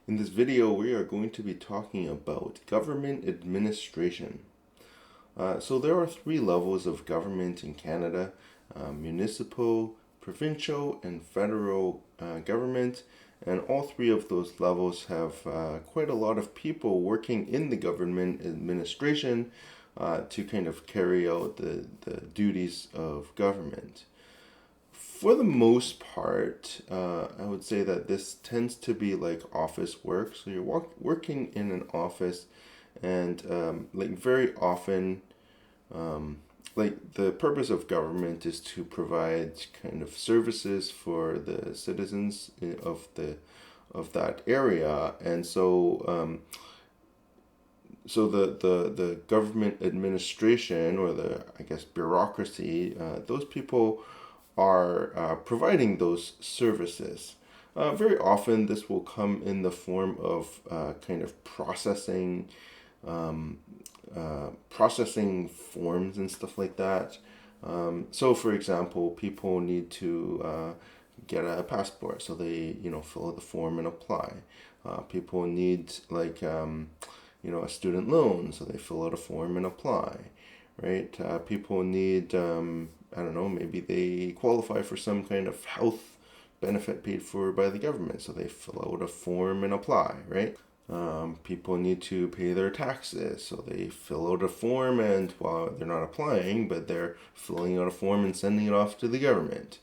In this video, we are going to be talking about government administration. So there are three levels of government in Canada: municipal, provincial, and federal government. And all three of those levels have quite a lot of people working in the government administration to kind of carry out the duties of government. For the most part, I would say that this tends to be like office work. So you're working in an office, and like very often, like the purpose of government is to provide kind of services for the citizens of that area, and so the government administration, or the, I guess, bureaucracy, those people are providing those services. Very often, this will come in the form of kind of processing forms and stuff like that. So, for example, people need to get a passport, so they fill out the form and apply. People need a student loan, so they fill out a form and apply. Right? People need I don't know, maybe they qualify for some kind of health benefit paid for by the government, so they fill out a form and apply, right? People need to pay their taxes, so they fill out a form, and well, they're not applying, but they're filling out a form and sending it off to the government.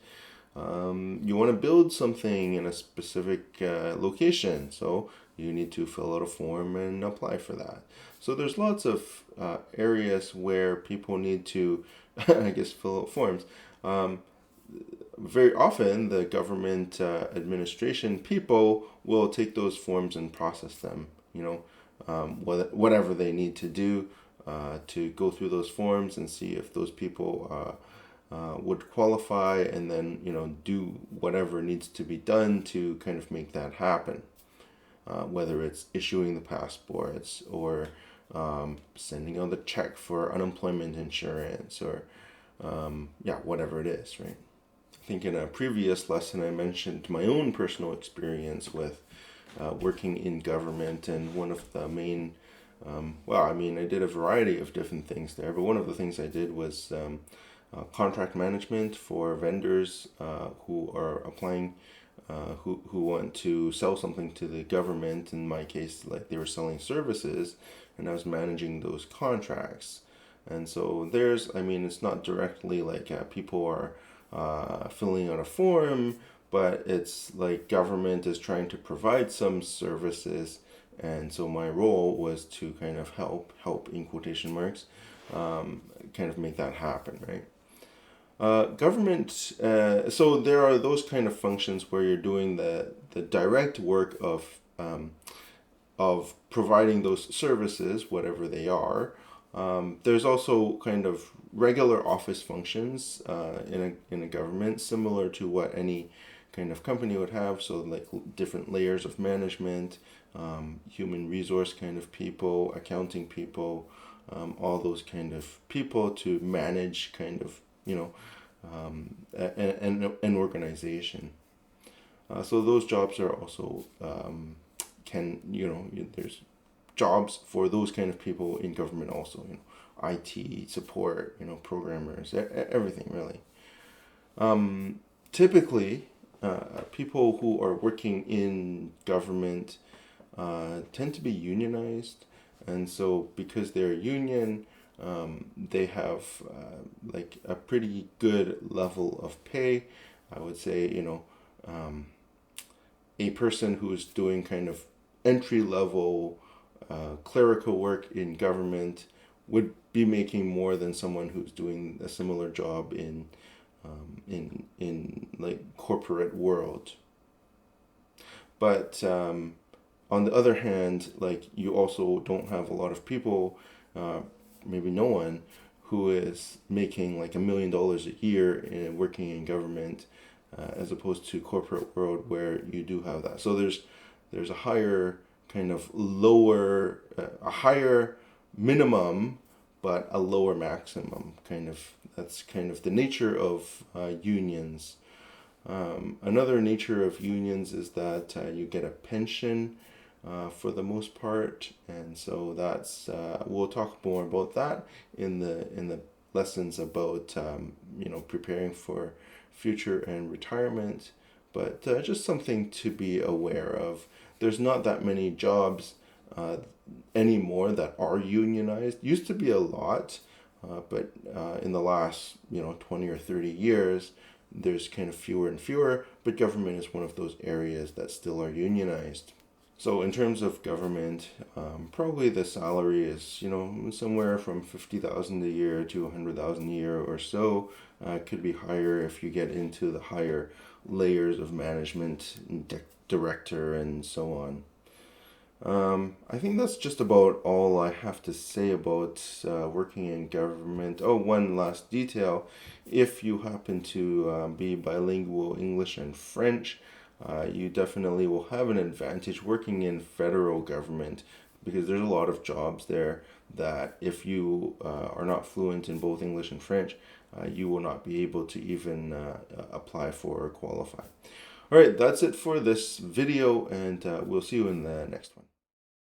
You want to build something in a specific location, so you need to fill out a form and apply for that. So there's lots of areas where people need to, I guess, fill out forms. Very often, the government administration people will take those forms and process them. Whatever they need to do to go through those forms and see if those people would qualify, and then do whatever needs to be done to kind of make that happen. Whether it's issuing the passports, or sending out the check for unemployment insurance, or whatever it is, right? I think in a previous lesson I mentioned my own personal experience with working in government, and one of the main, I did a variety of different things there, but one of the things I did was contract management for vendors who are applying, who want to sell something to the government. In my case, like, they were selling services, and I was managing those contracts. And so it's not directly like people are filling out a form, but it's like government is trying to provide some services, and so my role was to kind of help in quotation marks, kind of make that happen, right? Government, so there are those kind of functions where you're doing the direct work of providing those services, whatever they are. There's also kind of regular office functions in a government, similar to what any kind of company would have. So like different layers of management, human resource kind of people, accounting people, all those kind of people to manage kind of an organization. So those jobs are also there's jobs for those kind of people in government also. IT support, programmers, everything really. Typically, people who are working in government tend to be unionized, and so because they're union, they have like a pretty good level of pay. I would say, a person who is doing kind of entry level clerical work in government would be making more than someone who's doing a similar job in like corporate world. But on the other hand, like, you also don't have a lot of people, maybe no one, who is making like $1 million a year in working in government, as opposed to corporate world where you do have that. So there's a higher kind of a higher minimum, but a lower maximum. That's kind of the nature of unions. Another nature of unions is that you get a pension for the most part, and so that's we'll talk more about that in the lessons about preparing for future and retirement. But just something to be aware of. There's not that many jobs anymore that are unionized. Used to be a lot, but in the last 20 or 30 years, there's kind of fewer and fewer. But government is one of those areas that still are unionized. So in terms of government, probably the salary is somewhere from 50,000 a year to 100,000 a year or so. Could be higher if you get into the higher layers of management, director, and so on. I think that's just about all I have to say about working in government. Oh, one last detail. If you happen to be bilingual English and French, you definitely will have an advantage working in federal government, because there's a lot of jobs there that if you are not fluent in both English and French, you will not be able to even apply for or qualify. All right, that's it for this video, and we'll see you in the next one.